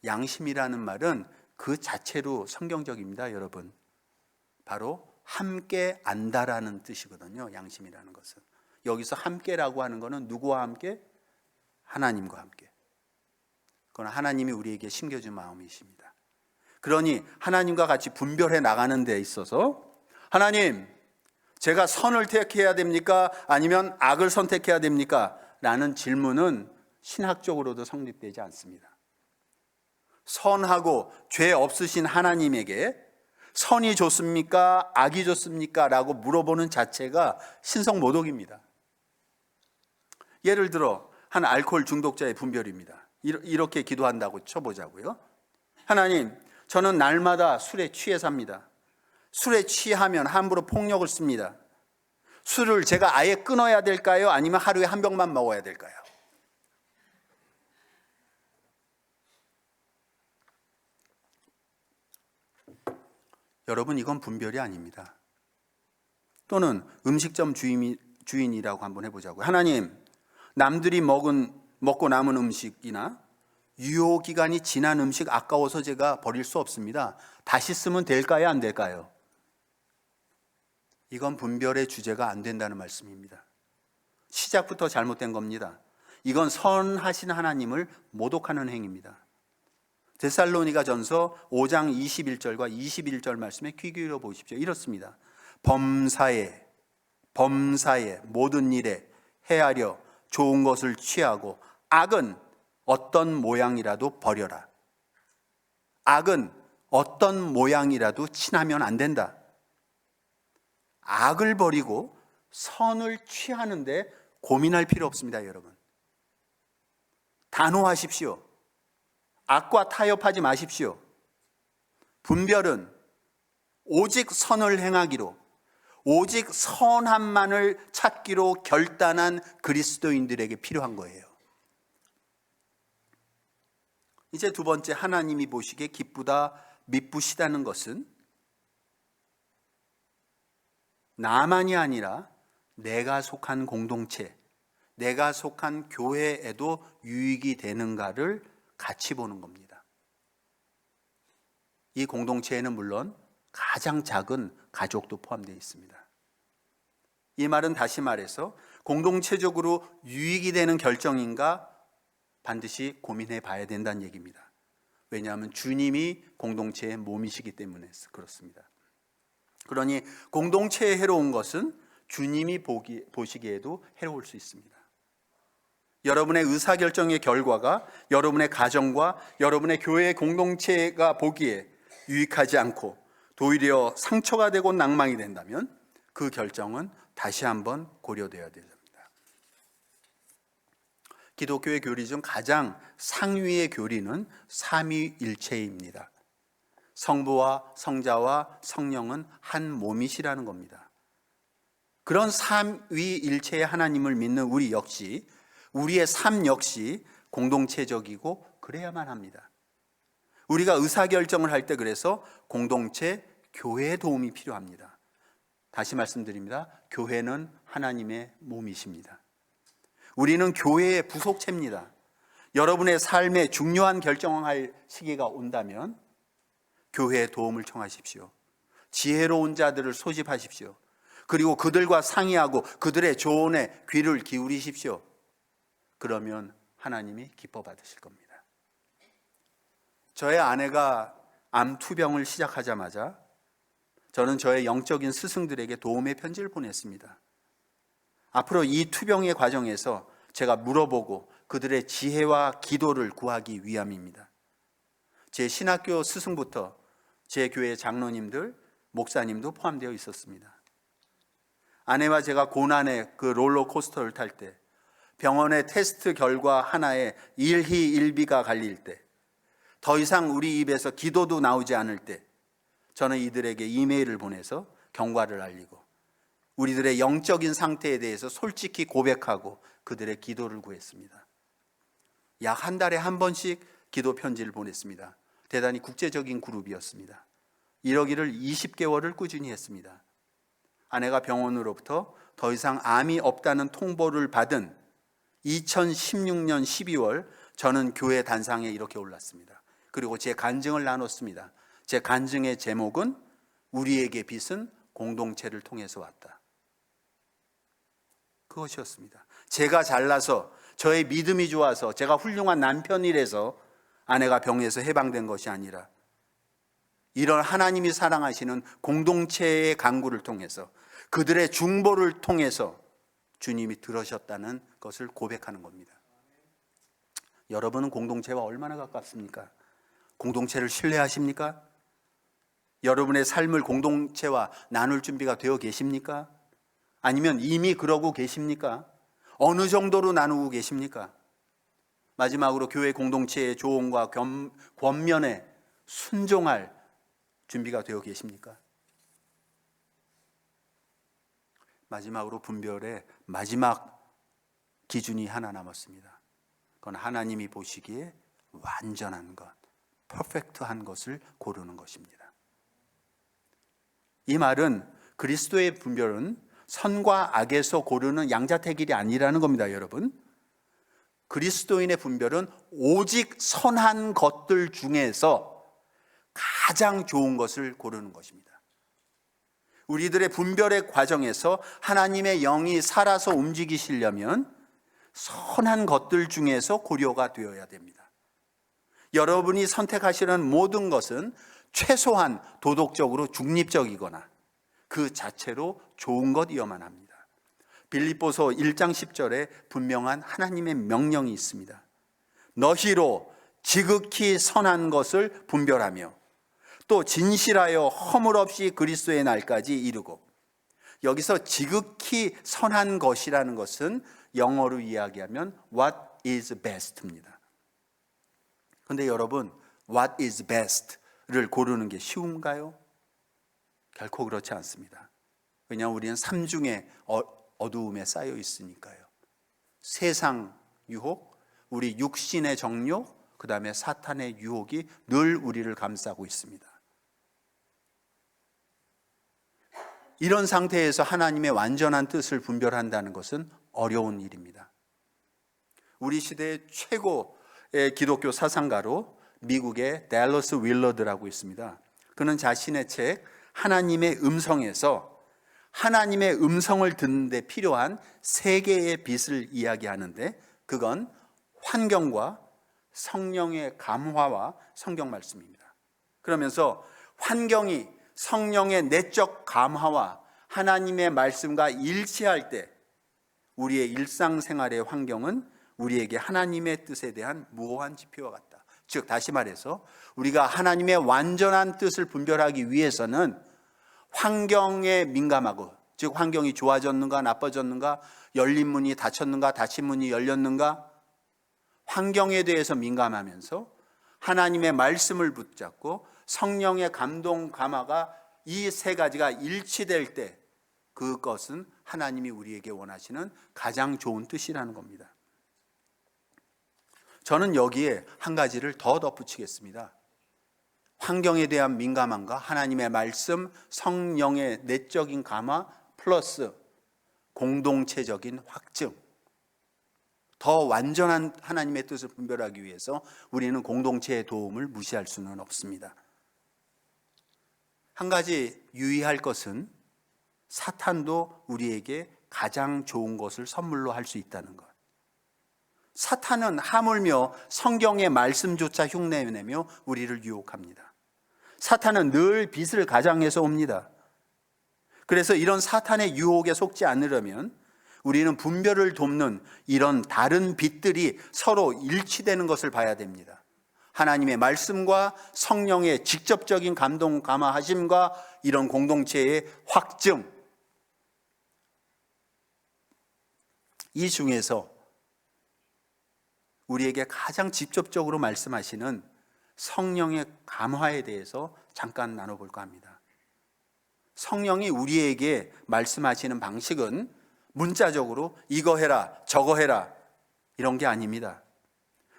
양심이라는 말은 그 자체로 성경적입니다, 여러분. 바로 함께 안다라는 뜻이거든요, 양심이라는 것은. 여기서 함께라고 하는 것은 누구와 함께? 하나님과 함께. 그건 하나님이 우리에게 심겨준 마음이십니다. 그러니 하나님과 같이 분별해 나가는 데 있어서 하나님, 제가 선을 택해야 됩니까? 아니면 악을 선택해야 됩니까? 라는 질문은 신학적으로도 성립되지 않습니다. 선하고 죄 없으신 하나님에게 선이 좋습니까? 악이 좋습니까? 라고 물어보는 자체가 신성모독입니다. 예를 들어 한 알코올 중독자의 분별입니다. 이렇게 기도한다고 쳐보자고요. 하나님, 저는 날마다 술에 취해 삽니다. 술에 취하면 함부로 폭력을 씁니다. 술을 제가 아예 끊어야 될까요? 아니면 하루에 한 병만 먹어야 될까요? 여러분, 이건 분별이 아닙니다. 또는 음식점 주인이라고 한번 해보자고요. 하나님, 남들이 먹고 남은 음식이나 유효기간이 지난 음식 아까워서 제가 버릴 수 없습니다. 다시 쓰면 될까요? 안 될까요? 이건 분별의 주제가 안 된다는 말씀입니다. 시작부터 잘못된 겁니다. 이건 선하신 하나님을 모독하는 행위입니다. 데살로니가 전서 5장 21절과 21절 말씀에 귀 기울여 보십시오. 이렇습니다. 범사에 모든 일에 헤아려 좋은 것을 취하고 악은 어떤 모양이라도 버려라. 악은 어떤 모양이라도 친하면 안 된다. 악을 버리고 선을 취하는데 고민할 필요 없습니다, 여러분. 단호하십시오. 악과 타협하지 마십시오. 분별은 오직 선을 행하기로, 오직 선함만을 찾기로 결단한 그리스도인들에게 필요한 거예요. 이제 두 번째, 하나님이 보시기에 기쁘다, 미쁘시다는 것은 나만이 아니라 내가 속한 공동체, 내가 속한 교회에도 유익이 되는가를 같이 보는 겁니다. 이 공동체에는 물론 가장 작은 가족도 포함되어 있습니다. 이 말은 다시 말해서 공동체적으로 유익이 되는 결정인가 반드시 고민해 봐야 된다는 얘기입니다. 왜냐하면 주님이 공동체의 몸이시기 때문에 그렇습니다. 그러니 공동체에 해로운 것은 주님이 보시기에도 해로울 수 있습니다. 여러분의 의사결정의 결과가 여러분의 가정과 여러분의 교회 공동체가 보기에 유익하지 않고 도리어 상처가 되고 낭망이 된다면 그 결정은 다시 한번 고려되어야 됩니다. 기독교의 교리 중 가장 상위의 교리는 삼위일체입니다. 성부와 성자와 성령은 한 몸이시라는 겁니다. 그런 삼위일체의 하나님을 믿는 우리 역시, 우리의 삶 역시 공동체적이고 그래야만 합니다. 우리가 의사결정을 할 때 그래서 공동체, 교회의 도움이 필요합니다. 다시 말씀드립니다. 교회는 하나님의 몸이십니다. 우리는 교회의 부속체입니다. 여러분의 삶에 중요한 결정할 시기가 온다면 교회의 도움을 청하십시오. 지혜로운 자들을 소집하십시오. 그리고 그들과 상의하고 그들의 조언에 귀를 기울이십시오. 그러면 하나님이 기뻐 받으실 겁니다. 저의 아내가 암 투병을 시작하자마자 저는 저의 영적인 스승들에게 도움의 편지를 보냈습니다. 앞으로 이 투병의 과정에서 제가 물어보고 그들의 지혜와 기도를 구하기 위함입니다. 제 신학교 스승부터 제 교회 장로님들, 목사님도 포함되어 있었습니다. 아내와 제가 고난의 그 롤러코스터를 탈 때, 병원의 테스트 결과 하나에 일희일비가 갈릴 때, 더 이상 우리 입에서 기도도 나오지 않을 때 저는 이들에게 이메일을 보내서 경과를 알리고 우리들의 영적인 상태에 대해서 솔직히 고백하고 그들의 기도를 구했습니다. 약 한 달에 한 번씩 기도 편지를 보냈습니다. 대단히 국제적인 그룹이었습니다. 이러기를 20개월을 꾸준히 했습니다. 아내가 병원으로부터 더 이상 암이 없다는 통보를 받은 2016년 12월 저는 교회 단상에 이렇게 올랐습니다. 그리고 제 간증을 나눴습니다. 제 간증의 제목은 우리에게 빛은 공동체를 통해서 왔다. 그것이었습니다. 제가 잘나서, 저의 믿음이 좋아서, 제가 훌륭한 남편이라서 아내가 병에서 해방된 것이 아니라 이런 하나님이 사랑하시는 공동체의 간구를 통해서, 그들의 중보를 통해서 주님이 들으셨다는 것을 고백하는 겁니다. 여러분은 공동체와 얼마나 가깝습니까? 공동체를 신뢰하십니까? 여러분의 삶을 공동체와 나눌 준비가 되어 계십니까? 아니면 이미 그러고 계십니까? 어느 정도로 나누고 계십니까? 마지막으로 교회 공동체의 조언과 권면에 순종할 준비가 되어 계십니까? 마지막으로 분별의 마지막 기준이 하나 남았습니다. 그건 하나님이 보시기에 완전한 것, 퍼펙트한 것을 고르는 것입니다. 이 말은 그리스도의 분별은 선과 악에서 고르는 양자택일이 아니라는 겁니다, 여러분. 그리스도인의 분별은 오직 선한 것들 중에서 가장 좋은 것을 고르는 것입니다. 우리들의 분별의 과정에서 하나님의 영이 살아서 움직이시려면 선한 것들 중에서 고려가 되어야 됩니다. 여러분이 선택하시는 모든 것은 최소한 도덕적으로 중립적이거나 그 자체로 좋은 것이어야만 합니다. 빌립보서 1장 10절에 분명한 하나님의 명령이 있습니다. 너희로 지극히 선한 것을 분별하며 또 진실하여 허물 없이 그리스도의 날까지 이르고. 여기서 지극히 선한 것이라는 것은 영어로 이야기하면 what is best입니다. 그런데 여러분, what is best를 고르는 게 쉬운가요? 결코 그렇지 않습니다. 왜냐하면 우리는 삼중의 어두움에 쌓여 있으니까요. 세상 유혹, 우리 육신의 정욕, 그 다음에 사탄의 유혹이 늘 우리를 감싸고 있습니다. 이런 상태에서 하나님의 완전한 뜻을 분별한다는 것은 어려운 일입니다. 우리 시대의 최고의 기독교 사상가로 미국의 댈러스 윌러드라고 있습니다. 그는 자신의 책 하나님의 음성에서 하나님의 음성을 듣는 데 필요한 세 개의 빛을 이야기하는데, 그건 환경과 성령의 감화와 성경 말씀입니다. 그러면서 환경이 성령의 내적 감화와 하나님의 말씀과 일치할 때 우리의 일상생활의 환경은 우리에게 하나님의 뜻에 대한 무호한 지표와 같다. 즉 다시 말해서 우리가 하나님의 완전한 뜻을 분별하기 위해서는 환경에 민감하고, 즉 환경이 좋아졌는가 나빠졌는가, 열린 문이 닫혔는가 닫힌 문이 열렸는가, 환경에 대해서 민감하면서 하나님의 말씀을 붙잡고 성령의 감동 감화가 이 세 가지가 일치될 때 그것은 하나님이 우리에게 원하시는 가장 좋은 뜻이라는 겁니다. 저는 여기에 한 가지를 더 덧붙이겠습니다. 환경에 대한 민감함과 하나님의 말씀, 성령의 내적인 감화 플러스 공동체적인 확증, 더 완전한 하나님의 뜻을 분별하기 위해서 우리는 공동체의 도움을 무시할 수는 없습니다. 한 가지 유의할 것은 사탄도 우리에게 가장 좋은 것을 선물로 할 수 있다는 것. 사탄은 하물며 성경의 말씀조차 흉내내며 우리를 유혹합니다. 사탄은 늘 빛을 가장해서 옵니다. 그래서 이런 사탄의 유혹에 속지 않으려면 우리는 분별을 돕는 이런 다른 빛들이 서로 일치되는 것을 봐야 됩니다. 하나님의 말씀과 성령의 직접적인 감동 감화하심과 이런 공동체의 확증, 이 중에서 우리에게 가장 직접적으로 말씀하시는 성령의 감화에 대해서 잠깐 나눠볼까 합니다. 성령이 우리에게 말씀하시는 방식은 문자적으로 이거 해라 저거 해라 이런 게 아닙니다.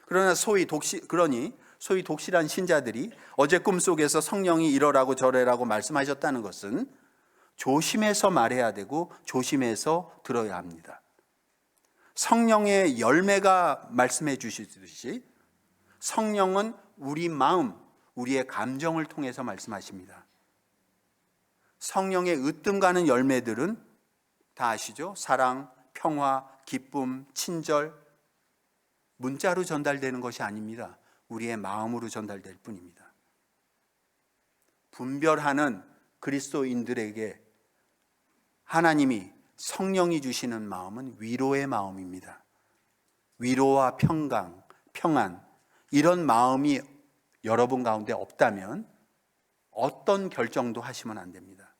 그러나 소위 독실한 신자들이 어제 꿈속에서 성령이 이러라고 저래라고 말씀하셨다는 것은 조심해서 말해야 되고 조심해서 들어야 합니다. 성령의 열매가 말씀해 주시듯이 성령은 우리 마음, 우리의 감정을 통해서 말씀하십니다. 성령의 으뜸 가는 열매들은 다 아시죠? 사랑, 평화, 기쁨, 친절, 문자로 전달되는 것이 아닙니다. 우리의 마음으로 전달될 뿐입니다. 분별하는 그리스도인들에게 하나님이 성령이 주시는 마음은 위로의 마음입니다. 위로와 평안, 이런 마음이 여러분 가운데 없다면 어떤 결정도 하시면 안 됩니다.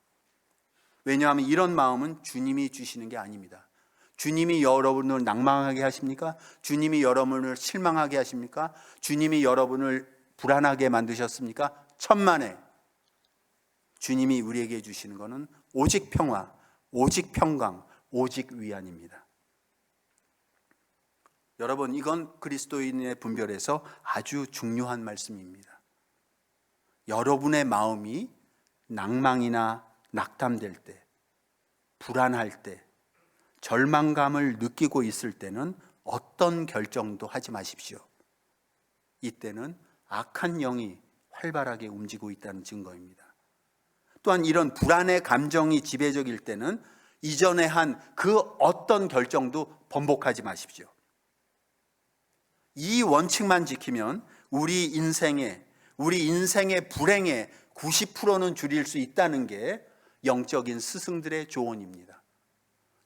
왜냐하면 이런 마음은 주님이 주시는 게 아닙니다. 주님이 여러분을 낭망하게 하십니까? 주님이 여러분을 실망하게 하십니까? 주님이 여러분을 불안하게 만드셨습니까? 천만에. 주님이 우리에게 주시는 것은 오직 평화, 오직 평강, 오직 위안입니다. 여러분, 이건 그리스도인의 분별에서 아주 중요한 말씀입니다. 여러분의 마음이 낭망이나 낙담될 때, 불안할 때, 절망감을 느끼고 있을 때는 어떤 결정도 하지 마십시오. 이때는 악한 영이 활발하게 움직이고 있다는 증거입니다. 또한 이런 불안의 감정이 지배적일 때는 이전에 한 그 어떤 결정도 번복하지 마십시오. 이 원칙만 지키면 우리 인생의 불행의 90%는 줄일 수 있다는 게 영적인 스승들의 조언입니다.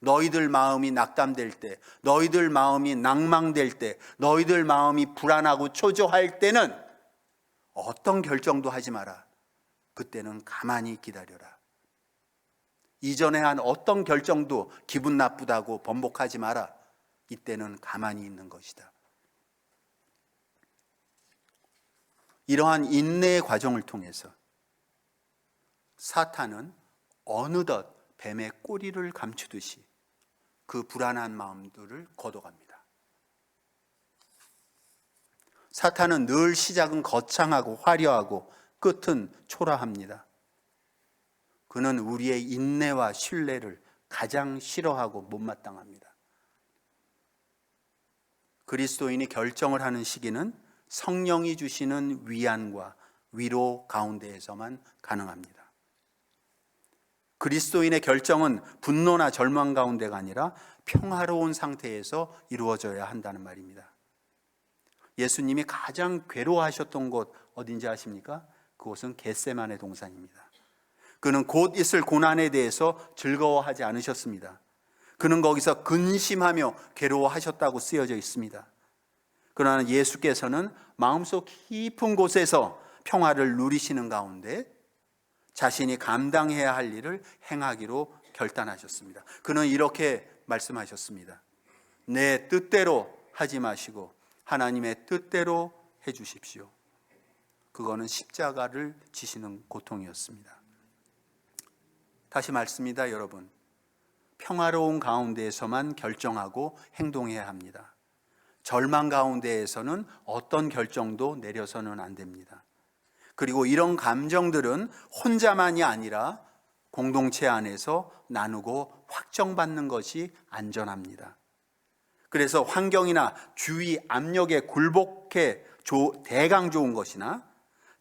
너희들 마음이 낙담될 때, 너희들 마음이 낭망될 때, 너희들 마음이 불안하고 초조할 때는 어떤 결정도 하지 마라. 그때는 가만히 기다려라. 이전에 한 어떤 결정도 기분 나쁘다고 번복하지 마라. 이때는 가만히 있는 것이다. 이러한 인내의 과정을 통해서 사탄은 어느덧 뱀의 꼬리를 감추듯이 그 불안한 마음들을 걷어갑니다. 사탄은 늘 시작은 거창하고 화려하고 끝은 초라합니다. 그는 우리의 인내와 신뢰를 가장 싫어하고 못마땅합니다. 그리스도인이 결정을 하는 시기는 성령이 주시는 위안과 위로 가운데에서만 가능합니다. 그리스도인의 결정은 분노나 절망 가운데가 아니라 평화로운 상태에서 이루어져야 한다는 말입니다. 예수님이 가장 괴로워하셨던 곳 어딘지 아십니까? 그곳은 겟세마네 동산입니다. 그는 곧 있을 고난에 대해서 즐거워하지 않으셨습니다. 그는 거기서 근심하며 괴로워하셨다고 쓰여져 있습니다. 그러나 예수께서는 마음속 깊은 곳에서 평화를 누리시는 가운데 자신이 감당해야 할 일을 행하기로 결단하셨습니다. 그는 이렇게 말씀하셨습니다. 내 뜻대로 하지 마시고 하나님의 뜻대로 해 주십시오. 그거는 십자가를 지시는 고통이었습니다. 다시 말씀입니다, 여러분. 평화로운 가운데에서만 결정하고 행동해야 합니다. 절망 가운데에서는 어떤 결정도 내려서는 안 됩니다. 그리고 이런 감정들은 혼자만이 아니라 공동체 안에서 나누고 확정받는 것이 안전합니다. 그래서 환경이나 주위 압력에 굴복해 대강 좋은 것이나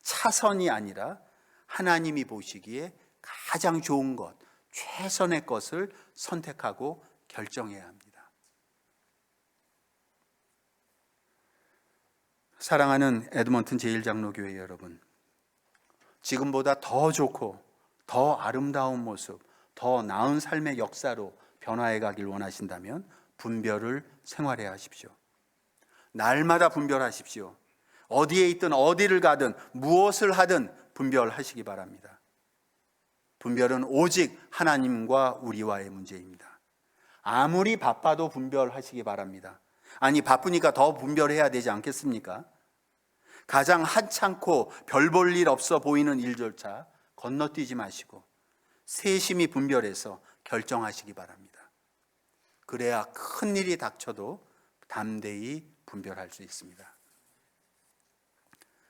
차선이 아니라 하나님이 보시기에 가장 좋은 것, 최선의 것을 선택하고 결정해야 합니다. 사랑하는 에드먼튼 제1장로교회 여러분, 지금보다 더 좋고 더 아름다운 모습, 더 나은 삶의 역사로 변화해 가길 원하신다면 분별을 생활해야 하십시오. 날마다 분별하십시오. 어디에 있든 어디를 가든 무엇을 하든 분별하시기 바랍니다. 분별은 오직 하나님과 우리와의 문제입니다. 아무리 바빠도 분별하시기 바랍니다. 아니, 바쁘니까 더 분별해야 되지 않겠습니까? 가장 한창고 별 볼 일 없어 보이는 일조차 건너뛰지 마시고 세심히 분별해서 결정하시기 바랍니다. 그래야 큰 일이 닥쳐도 담대히 분별할 수 있습니다.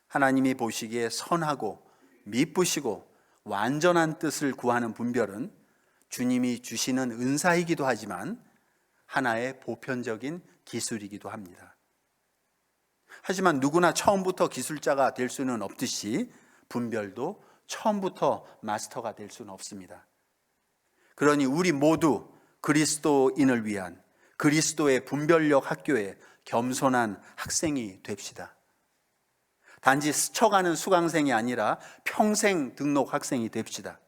하나님이 보시기에 선하고 미쁘시고 완전한 뜻을 구하는 분별은 주님이 주시는 은사이기도 하지만 하나의 보편적인 기술이기도 합니다. 하지만 누구나 처음부터 기술자가 될 수는 없듯이 분별도 처음부터 마스터가 될 수는 없습니다. 그러니 우리 모두 그리스도인을 위한 그리스도의 분별력 학교에 겸손한 학생이 됩시다. 단지 스쳐가는 수강생이 아니라 평생 등록 학생이 됩시다.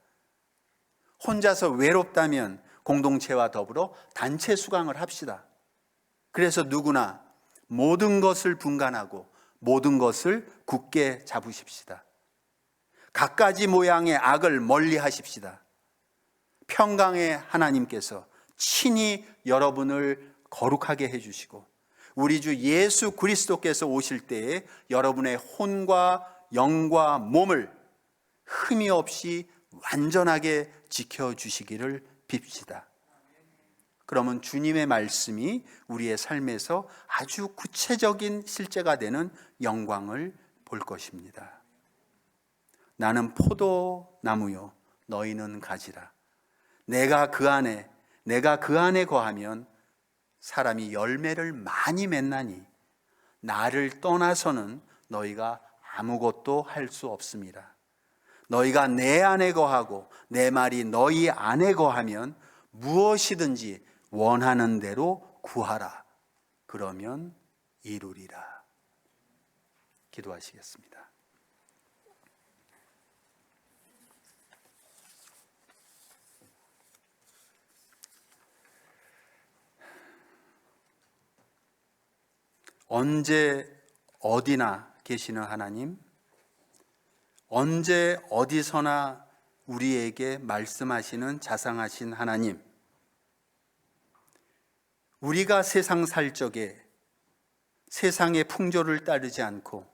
혼자서 외롭다면 공동체와 더불어 단체 수강을 합시다. 그래서 누구나 모든 것을 분간하고 모든 것을 굳게 잡으십시다. 갖가지 모양의 악을 멀리 하십시다. 평강의 하나님께서 친히 여러분을 거룩하게 해주시고 우리 주 예수 그리스도께서 오실 때에 여러분의 혼과 영과 몸을 흠이 없이 완전하게 지켜주시기를 빕시다. 그러면 주님의 말씀이 우리의 삶에서 아주 구체적인 실제가 되는 영광을 볼 것입니다. 나는 포도나무요 너희는 가지라. 내가 그 안에 거하면 사람이 열매를 많이 맺나니 나를 떠나서는 너희가 아무것도 할 수 없습니다. 너희가 내 안에 거하고 내 말이 너희 안에 거하면 무엇이든지 원하는 대로 구하라. 그러면 이루리라. 기도하시겠습니다. 언제 어디나 계시는 하나님, 언제 어디서나 우리에게 말씀하시는 자상하신 하나님, 우리가 세상 살 적에 세상의 풍조를 따르지 않고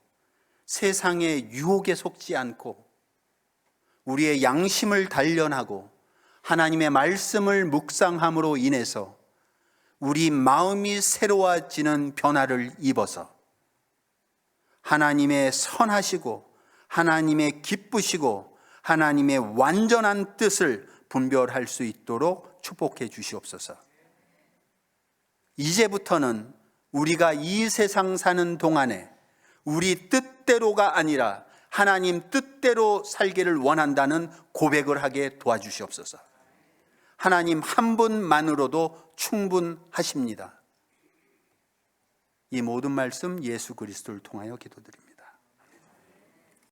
세상의 유혹에 속지 않고 우리의 양심을 단련하고 하나님의 말씀을 묵상함으로 인해서 우리 마음이 새로워지는 변화를 입어서 하나님의 선하시고 하나님의 기쁘시고 하나님의 완전한 뜻을 분별할 수 있도록 축복해 주시옵소서. 이제부터는 우리가 이 세상 사는 동안에 우리 뜻대로가 아니라 하나님 뜻대로 살기를 원한다는 고백을 하게 도와주시옵소서. 하나님 한 분만으로도 충분하십니다. 이 모든 말씀 예수 그리스도를 통하여 기도드립니다.